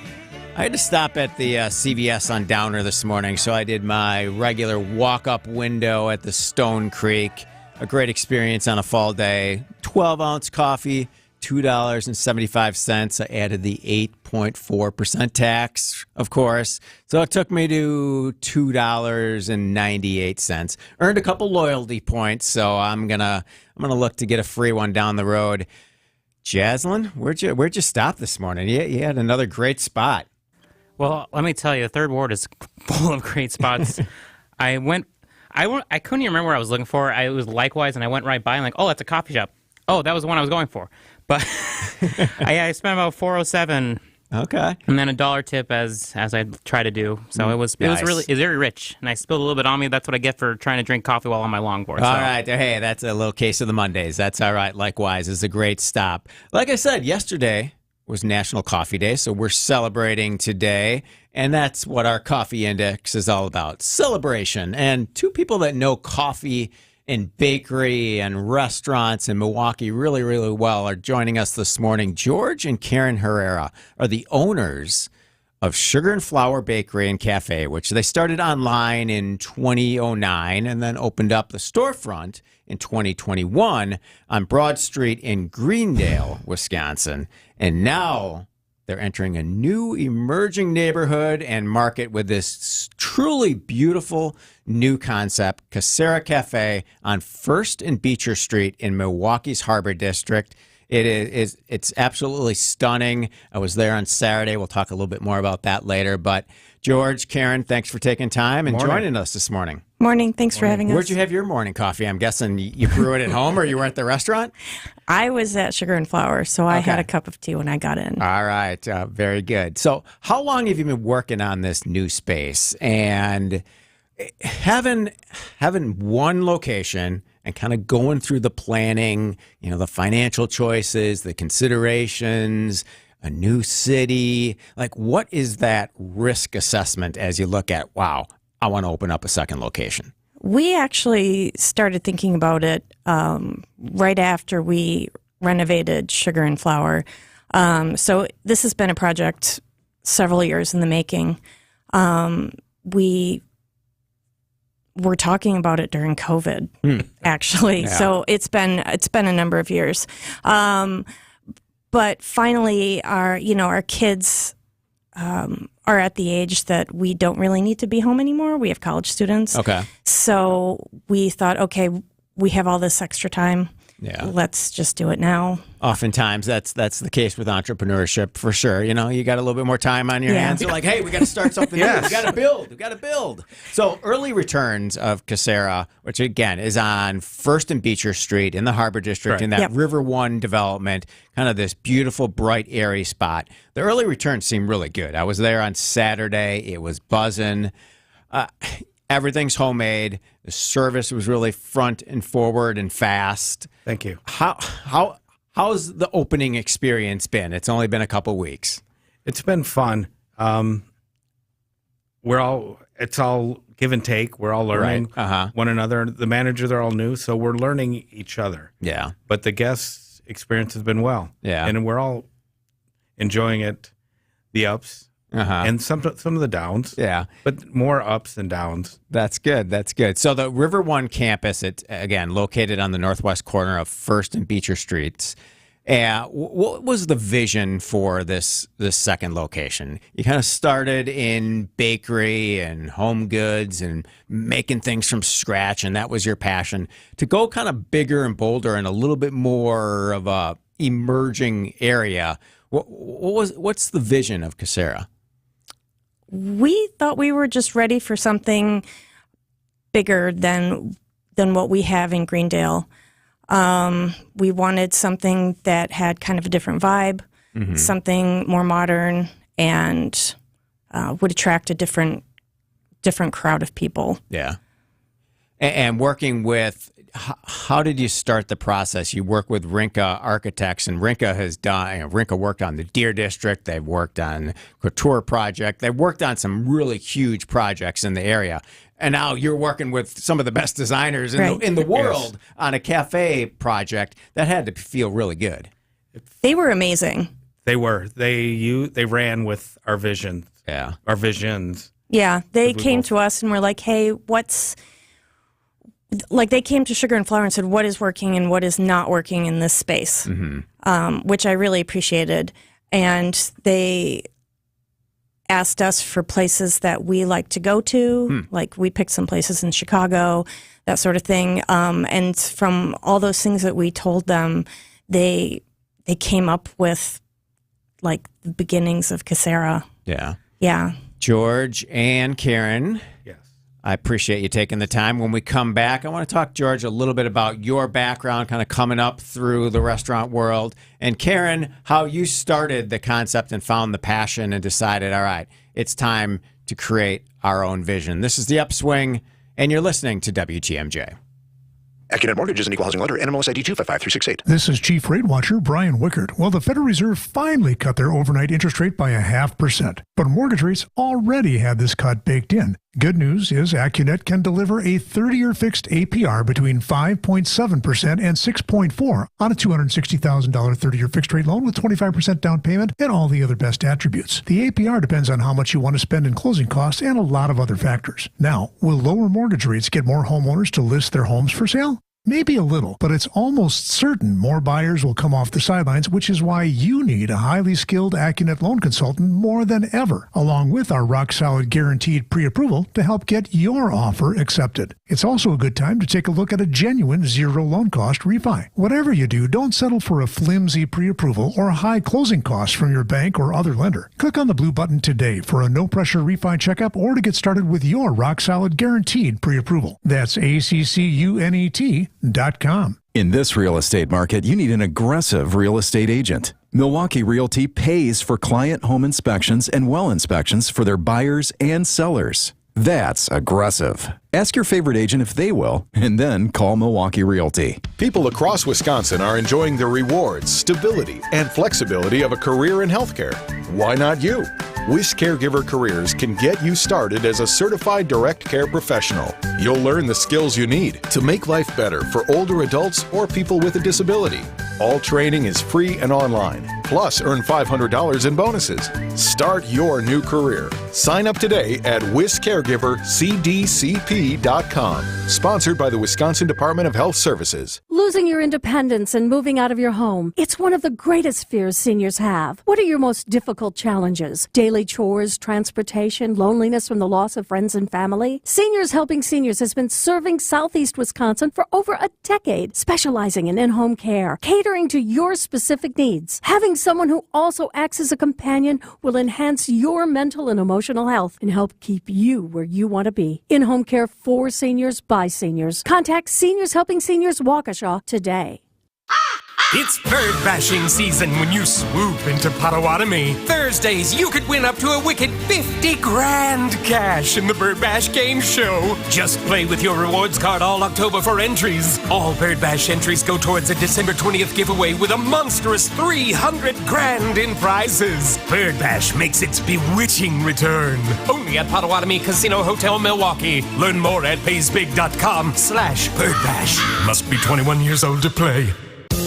I had to stop at the CVS on Downer this morning, so I did my regular walk-up window at the Stone Creek. A great experience on a fall day. 12-ounce coffee, $2.75. I added the 8.4% tax, of course. So it took me to $2.98. Earned a couple loyalty points, so I'm gonna look to get a free one down the road. Jaslyn, where'd you stop this morning? You had another great spot. Well, let me tell you, the Third Ward is full of great spots. I couldn't even remember what I was looking for. It was Likewise, and I went right by and oh, that's a coffee shop. Oh, that was the one I was going for. But I spent about $4.07. Okay. And then $1 tip as I try to do. So it was very rich. And I spilled a little bit on me. That's what I get for trying to drink coffee while on my longboard. All right. Hey, that's a little case of the Mondays. That's all right. Likewise is a great stop. Like I said, yesterday was National Coffee Day, so we're celebrating today, and that's what our coffee index is all about, celebration. And two people that know coffee and bakery and restaurants in Milwaukee really, really well are joining us this morning. George and Karen Herrera are the owners of Sugar and Flour Bakery and Cafe, which they started online in 2009 and then opened up the storefront in 2021 on Broad Street in Greendale, Wisconsin. And now they're entering a new emerging neighborhood and market with this truly beautiful new concept, Casera Cafe on 1st and Beecher Street in Milwaukee's Harbor District. It's absolutely stunning. I was there on Saturday. We'll talk a little bit more about that later. But George, Karen, thanks for taking time and joining us this morning. Morning. Thanks for having us. Where'd you have your morning coffee? I'm guessing you brew it at home or you were at the restaurant? I was at Sugar and Flour, so I had a cup of tea when I got in. All right. Very good. So how long have you been working on this new space? And having one location and kind of going through the planning, the financial choices, the considerations, a new city, what is that risk assessment as you look at, wow, I want to open up a second location? We actually started thinking about it right after we renovated Sugar and Flour. So this has been a project several years in the making. We were talking about it during COVID, actually. Yeah. So it's been a number of years. But finally, our kids are at the age that we don't really need to be home anymore. We have college students. Okay. So we thought, okay, we have all this extra time. Yeah. Let's just do it now. Oftentimes, that's the case with entrepreneurship, for sure. You got a little bit more time on your hands. You're like, hey, we got to start something new. We got to build. So early returns of Casera, which again is on 1st and Beecher Street in the Harbor District in that River One development, kind of this beautiful, bright, airy spot. The early returns seem really good. I was there on Saturday. It was buzzing. Everything's homemade. The service was really front and forward and fast. Thank you. How's the opening experience been? It's only been a couple weeks. It's been fun. It's all give and take. We're all learning one another. The managers are all new, so we're learning each other. Yeah. But the guest experience has been well. Yeah. And we're all enjoying it, the ups. And some of the downs. Yeah. But more ups than downs. That's good. That's good. So the River One campus, it's, again, located on the northwest corner of 1st and Beecher Streets. What was the vision for this second location? You kind of started in bakery and home goods and making things from scratch, and that was your passion. To go kind of bigger and bolder and a little bit more of a emerging area, what's the vision of Casera? We thought we were just ready for something bigger than what we have in Greendale. We wanted something that had kind of a different vibe, something more modern, and would attract a different different crowd of people. Yeah. And working with, how did you start the process? You work with Rinka Architects, and Rinka has done, Rinka worked on the Deer District, they've worked on Couture Project, they've worked on some really huge projects in the area. And now you're working with some of the best designers in the world on a cafe project. That had to feel really good. They were amazing. They were. They ran with our vision. Yeah. Our visions. Yeah. They came to us and were like, hey, they came to Sugar and Flour and said, what is working and what is not working in this space, which I really appreciated. And they asked us for places that we like to go to. Like we picked some places in Chicago, that sort of thing. And from all those things that we told them, they came up with like the beginnings of Casera. Yeah. Yeah. George and Karen. Yes. I appreciate you taking the time. When we come back, I want to talk, George, a little bit about your background, kind of coming up through the restaurant world. And Karen, how you started the concept and found the passion and decided, all right, it's time to create our own vision. This is The Upswing, and you're listening to WTMJ. AccuNet Mortgage is an equal housing lender. NMLS ID 255368. This is Chief Rate Watcher Brian Wickert. Well, the Federal Reserve finally cut their overnight interest rate by 0.5%. But mortgage rates already had this cut baked in. Good news is AccuNet can deliver a 30-year fixed APR between 5.7% and 6.4% on a $260,000 30-year fixed rate loan with 25% down payment and all the other best attributes. The APR depends on how much you want to spend in closing costs and a lot of other factors. Now, will lower mortgage rates get more homeowners to list their homes for sale? Maybe a little, but it's almost certain more buyers will come off the sidelines, which is why you need a highly skilled AccuNet loan consultant more than ever, along with our rock-solid guaranteed pre-approval to help get your offer accepted. It's also a good time to take a look at a genuine zero loan cost refi. Whatever you do, don't settle for a flimsy pre-approval or high closing costs from your bank or other lender. Click on the blue button today for a no-pressure refi checkup or to get started with your rock-solid guaranteed pre-approval. That's ACCUNET.com. In this real estate market, you need an aggressive real estate agent. Milwaukee Realty pays for client home inspections and well inspections for their buyers and sellers. That's aggressive. Ask your favorite agent if they will, and then call Milwaukee Realty. People across Wisconsin are enjoying the rewards, stability, and flexibility of a career in healthcare. Why not you? WIS Caregiver Careers can get you started as a certified direct care professional. You'll learn the skills you need to make life better for older adults or people with a disability. All training is free and online. Plus, earn $500 in bonuses. Start your new career. Sign up today at WisCaregiverCDCP.com. Sponsored by the Wisconsin Department of Health Services. Losing your independence and moving out of your home. It's one of the greatest fears seniors have. What are your most difficult challenges? Daily chores, transportation, loneliness from the loss of friends and family? Seniors Helping Seniors has been serving Southeast Wisconsin for over a decade, specializing in in-home care, catering to your specific needs. Having someone who also acts as a companion will enhance your mental and emotional health and help keep you where you want to be. In-home care for seniors by seniors. Contact Seniors Helping Seniors Waukesha today. It's bird bashing season when you swoop into Potawatomi. Thursdays, you could win up to a wicked 50 grand cash in the Bird Bash Game Show. Just play with your rewards card all October for entries. All Bird Bash entries go towards a December 20th giveaway with a monstrous 300 grand in prizes. Bird Bash makes its bewitching return. Only at Potawatomi Casino Hotel, Milwaukee. Learn more at paysbig.com/birdbash. Must be 21 years old to play.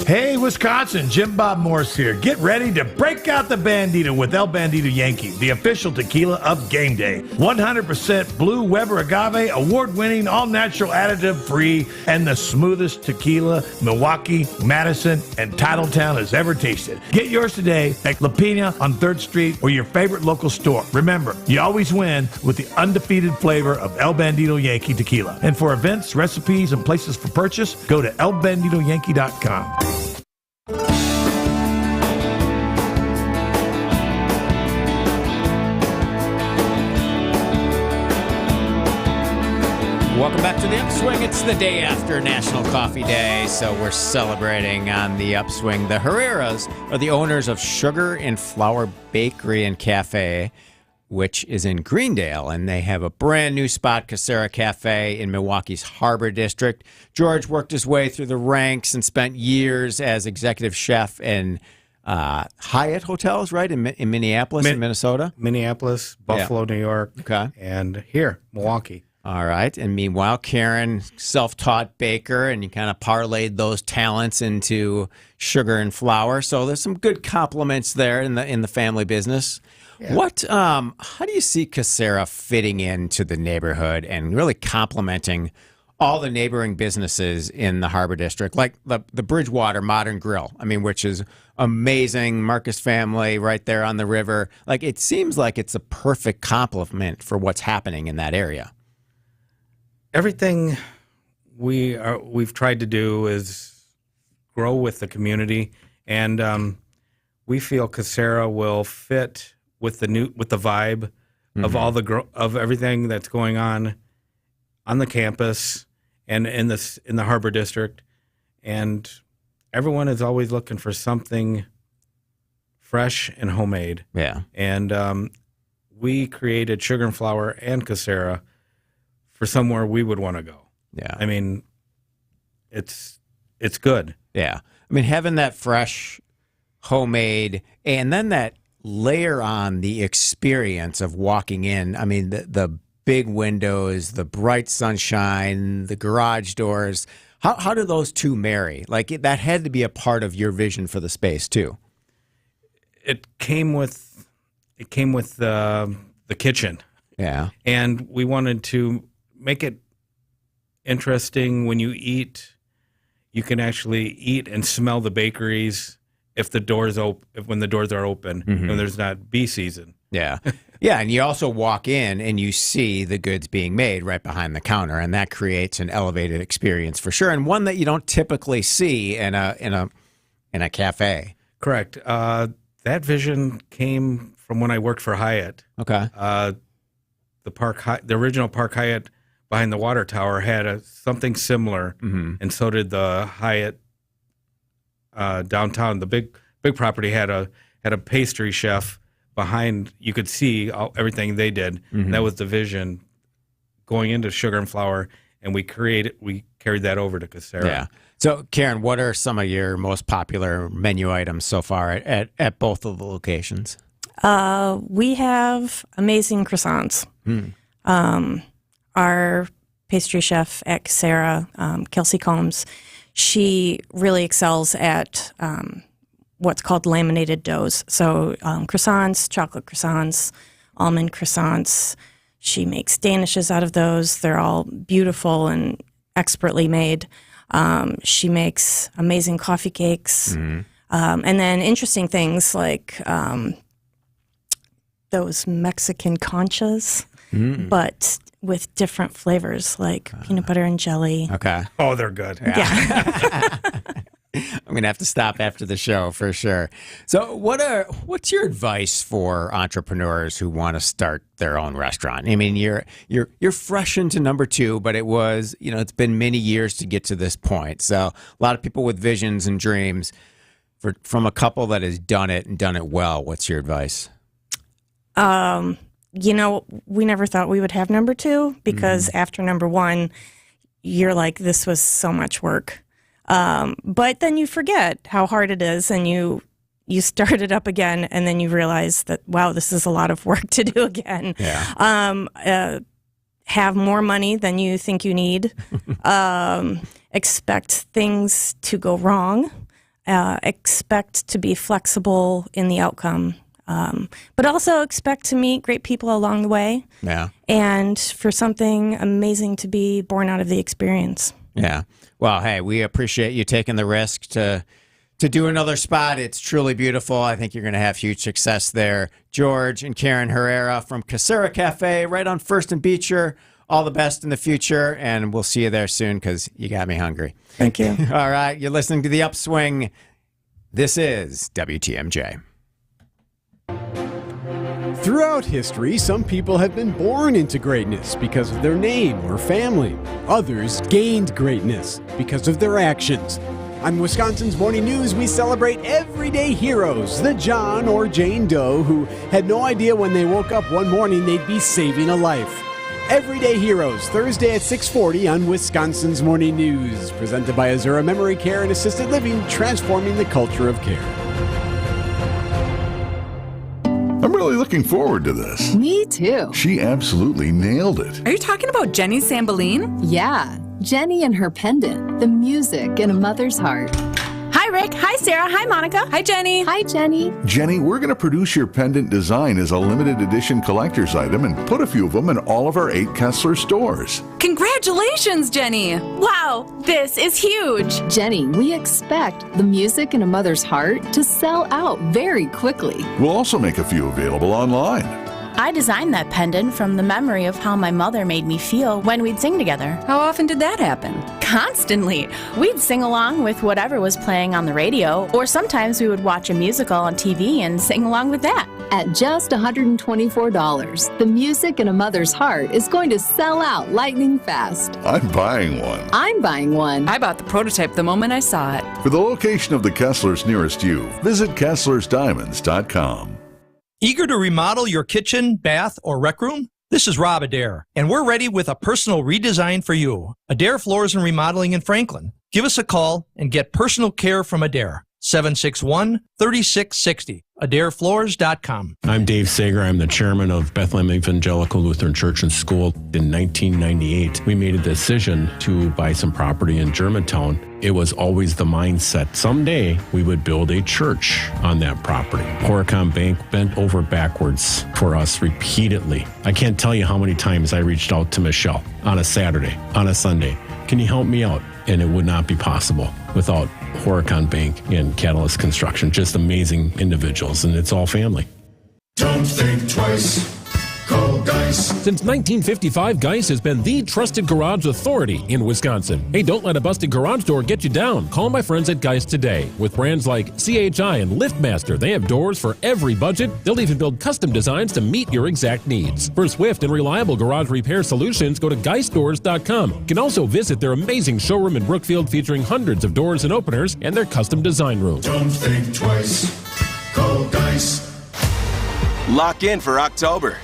Hey, Wisconsin, Jim Bob Morse here. Get ready to break out the Bandito with El Bandito Yankee, the official tequila of game day. 100% blue Weber agave, award-winning, all-natural, additive-free, and the smoothest tequila Milwaukee, Madison, and Titletown has ever tasted. Get yours today at La Pina on 3rd Street or your favorite local store. Remember, you always win with the undefeated flavor of El Bandito Yankee tequila. And for events, recipes, and places for purchase, go to elbanditoyankee.com. Welcome back to the Upswing. It's the day after National Coffee Day, so we're celebrating on the Upswing. The Herreras are the owners of Sugar and Flour Bakery and Cafe. which is in Greendale, and they have a brand new spot, Casera Cafe, in Milwaukee's Harbor District. George worked his way through the ranks and spent years as executive chef in Hyatt hotels, right, in Minneapolis, in Minnesota? Minneapolis, Buffalo, New York, and here, Milwaukee. All right. And meanwhile, Karen, self-taught baker, and you kind of parlayed those talents into sugar and flour. So there's some good compliments there in the family business. Yeah. How do you see Casera fitting into the neighborhood and really complementing all the neighboring businesses in the Harbor District, like the Bridgewater Modern Grill, which is amazing, Marcus family right there on the river. Like, it seems like it's a perfect complement for what's happening in that area. Everything we've tried to do is grow with the community, and we feel Casera will fit with the vibe of all of everything that's going on the campus and in the Harbor District, and everyone is always looking for something fresh and homemade. Yeah, and we created Sugar and Flour and Casera for somewhere we would want to go. Yeah. It's good. Yeah. Having that fresh, homemade, and then that layer on the experience of walking in. The big windows, the bright sunshine, the garage doors. How do those two marry? Like, that had to be a part of your vision for the space too. It came with the kitchen. Yeah. And we wanted to make it interesting. When you eat, you can actually eat and smell the bakeries when the doors are open, and there's not bee season. Yeah. Yeah, and you also walk in and you see the goods being made right behind the counter, and that creates an elevated experience for sure, and one that you don't typically see in a cafe. Correct. That vision came from when I worked for Hyatt. Okay. The original Park Hyatt behind the water tower had something similar, and so did the Hyatt downtown. The big property had a pastry chef behind. You could see everything they did. And that was the vision going into Sugar and Flour, and we carried that over to Casera. Yeah. So, Karen, what are some of your most popular menu items so far at both of the locations? We have amazing croissants. Our pastry chef at Casera, Kelsey Combs, she really excels at what's called laminated doughs. So croissants, chocolate croissants, almond croissants. She makes danishes out of those. They're all beautiful and expertly made. She makes amazing coffee cakes. And then interesting things like those Mexican conchas, but with different flavors, like peanut butter and jelly. Okay. Oh, they're good. Yeah. I'm going to have to stop after the show for sure. So what's your advice for entrepreneurs who want to start their own restaurant? You're fresh into number 2, but it's been many years to get to this point. So a lot of people with visions and dreams. From a couple that has done it and done it well, what's your advice? We never thought we would have number 2 because after number 1, you're like, this was so much work. But then you forget how hard it is, and you start it up again, and then you realize that, wow, this is a lot of work to do again. Yeah. Have more money than you think you need. Expect things to go wrong. Expect to be flexible in the outcome. But also expect to meet great people along the way. Yeah. And for something amazing to be born out of the experience. Yeah. Well, hey, we appreciate you taking the risk to do another spot. It's truly beautiful. I think you're going to have huge success there. George and Karen Herrera from Casera Cafe right on 1st and Beecher. All the best in the future, and we'll see you there soon because you got me hungry. Thank you. All right. You're listening to The Upswing. This is WTMJ. Throughout history, some people have been born into greatness because of their name or family. Others gained greatness because of their actions. On Wisconsin's Morning News, we celebrate everyday heroes, the John or Jane Doe who had no idea when they woke up one morning they'd be saving a life. Everyday Heroes, Thursday at 6:40 on Wisconsin's Morning News, presented by Azura Memory Care and Assisted Living, transforming the culture of care. I'm really looking forward to this. Me too. She absolutely nailed it. Are you talking about Jenny Sambeline? Yeah, Jenny and her pendant, the music in a mother's heart. Hi, Rick. Hi, Sarah. Hi, Monica. Hi, Jenny. Hi, Jenny. Jenny, we're going to produce your pendant design as a limited edition collector's item and put a few of them in all of our 8 Kessler stores. Congratulations, Jenny. Wow, this is huge. Jenny, we expect the music in a mother's heart to sell out very quickly. We'll also make a few available online. I designed that pendant from the memory of how my mother made me feel when we'd sing together. How often did that happen? Constantly. We'd sing along with whatever was playing on the radio, or sometimes we would watch a musical on TV and sing along with that. At just $124, the music in a mother's heart is going to sell out lightning fast. I'm buying one. I'm buying one. I bought the prototype the moment I saw it. For the location of the Kesslers nearest you, visit KesslersDiamonds.com. Eager to remodel your kitchen, bath, or rec room? This is Rob Adair, and we're ready with a personal redesign for you. Adair Floors and Remodeling in Franklin. Give us a call and get personal care from Adair. 761-3660. AdairFloors.com. I'm Dave Sager. I'm the chairman of Bethlehem Evangelical Lutheran Church and School. In 1998, we made a decision to buy some property in Germantown. It was always the mindset someday we would build a church on that property. Horicon Bank bent over backwards for us repeatedly. I can't tell you how many times I reached out to Michelle on a Saturday, on a Sunday. Can you help me out? And it would not be possible without Horicon Bank and Catalyst Construction. Just amazing individuals, and it's all family. Don't think twice. Call Geis. Since 1955, Geis has been the trusted garage authority in Wisconsin. Hey, don't let a busted garage door get you down. Call my friends at Geis today. With brands like CHI and LiftMaster, they have doors for every budget. They'll even build custom designs to meet your exact needs. For swift and reliable garage repair solutions, go to geisdoors.com. You can also visit their amazing showroom in Brookfield featuring hundreds of doors and openers and their custom design room. Don't think twice. Call Geis. Lock in for October.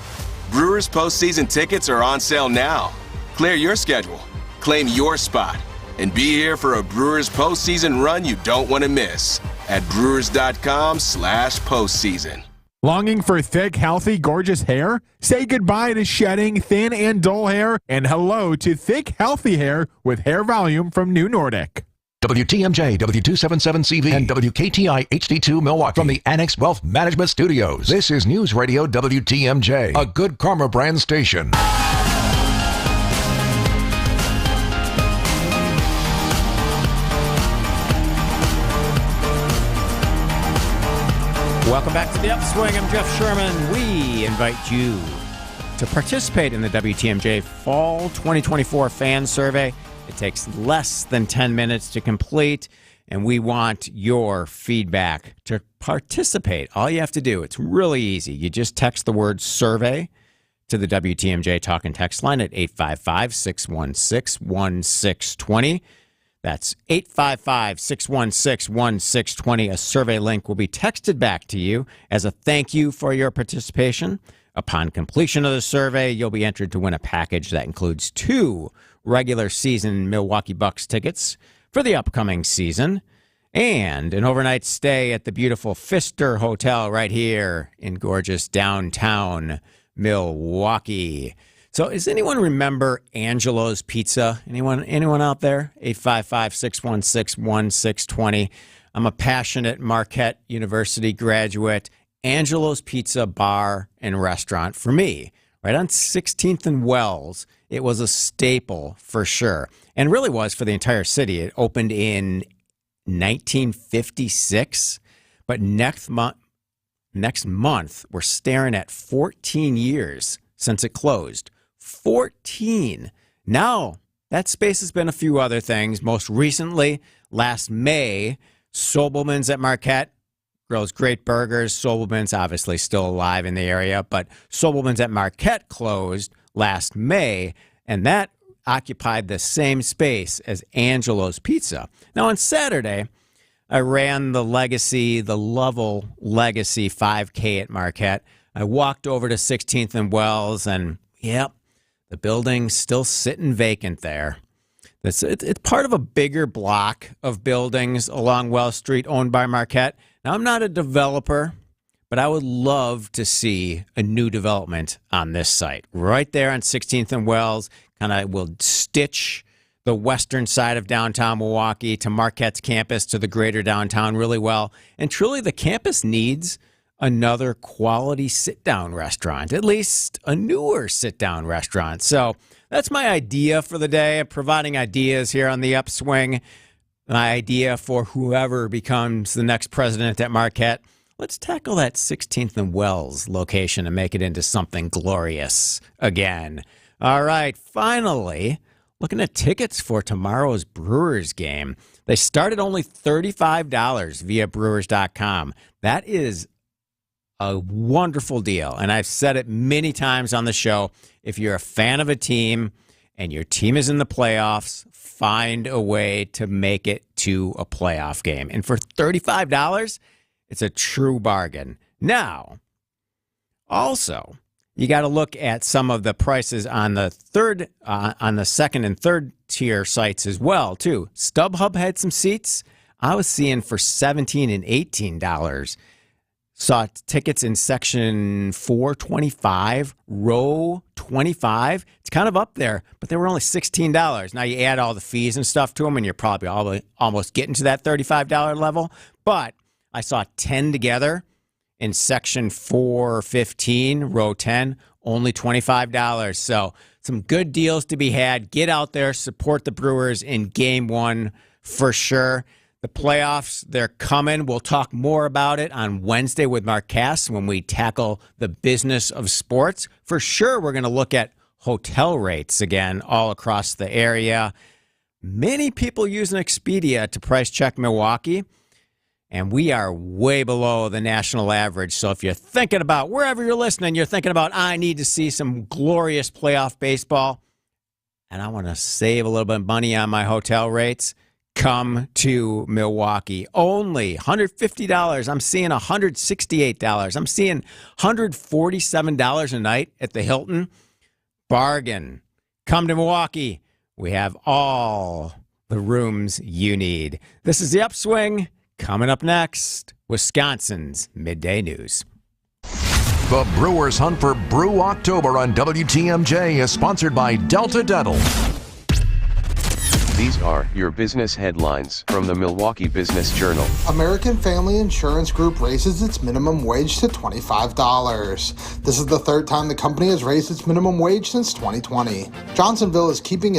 Brewers postseason tickets are on sale now. Clear your schedule, claim your spot, and be here for a Brewers postseason run you don't want to miss at brewers.com/postseason. Longing for thick, healthy, gorgeous hair? Say goodbye to shedding thin and dull hair and hello to thick, healthy hair with Hair Volume from New Nordic. WTMJ, W277CV, and WKTI HD2 Milwaukee from the Annex Wealth Management Studios. This is News Radio WTMJ, a Good Karma brand station. Welcome back to the Upswing. I'm Jeff Sherman. We invite you to participate in the WTMJ Fall 2024 Fan Survey. It takes less than 10 minutes to complete, and we want your feedback to participate. All you have to do, it's really easy. You just text the word survey to the WTMJ Talk and Text line at 855-616-1620. That's 855-616-1620. A survey link will be texted back to you as a thank you for your participation. Upon completion of the survey, you'll be entered to win a package that includes 2 regular season Milwaukee Bucks tickets for the upcoming season and an overnight stay at the beautiful Pfister Hotel right here in gorgeous downtown Milwaukee. So does anyone remember Angelo's Pizza? Anyone out there? 855-616-1620. I'm a passionate Marquette University graduate. Angelo's Pizza Bar and Restaurant for me, right on 16th and Wells. It was a staple for sure, and really was for the entire city. It opened in 1956, but next month we're staring at 14 years since it closed. 14. Now, that space has been a few other things. Most recently, last May, Sobelman's at Marquette grills great burgers. Sobelman's obviously still alive in the area, but Sobelman's at Marquette closed last May, and that occupied the same space as Angelo's Pizza. Now, on Saturday, I ran the Lovell Legacy 5K at Marquette. I walked over to 16th and Wells, and yep, the building's still sitting vacant there. It's part of a bigger block of buildings along Wells Street owned by Marquette. Now, I'm not a developer, but I would love to see a new development on this site. Right there on 16th and Wells, kind of will stitch the western side of downtown Milwaukee to Marquette's campus to the greater downtown really well. And truly, the campus needs another quality sit-down restaurant, at least a newer sit-down restaurant. So that's my idea for the day, providing ideas here on the Upswing. My idea for whoever becomes the next president at Marquette. Let's tackle that 16th and Wells location and make it into something glorious again. All right, finally, looking at tickets for tomorrow's Brewers game. They start at only $35 via Brewers.com. That is a wonderful deal. And I've said it many times on the show. If you're a fan of a team and your team is in the playoffs, find a way to make it to a playoff game. And for $35, it's a true bargain. Now, also, you got to look at some of the prices on the second and third tier sites as well, too. StubHub had some seats I was seeing for $17 and $18. Saw tickets in section 425, row 25. It's kind of up there, but they were only $16. Now you add all the fees and stuff to them, and you're probably almost getting to that $35 level. But I saw 10 together in section 415, row 10, only $25. So some good deals to be had. Get out there, support the Brewers in game one for sure. The playoffs, they're coming. We'll talk more about it on Wednesday with Marquez when we tackle the business of sports. For sure, we're going to look at hotel rates again all across the area. Many people using Expedia to price check Milwaukee, and we are way below the national average. So if you're thinking about, wherever you're listening, you're thinking about, I need to see some glorious playoff baseball, and I want to save a little bit of money on my hotel rates, come to Milwaukee. Only $150. I'm seeing $168. I'm seeing $147 a night at the Hilton. Bargain. Come to Milwaukee. We have all the rooms you need. This is the Upswing. Coming up next, Wisconsin's Midday News. The Brewers Hunt for Brew October on WTMJ is sponsored by Delta Dental. These are your business headlines from the Milwaukee Business Journal. American Family Insurance Group raises its minimum wage to $25. This is the third time the company has raised its minimum wage since 2020. Johnsonville is keeping its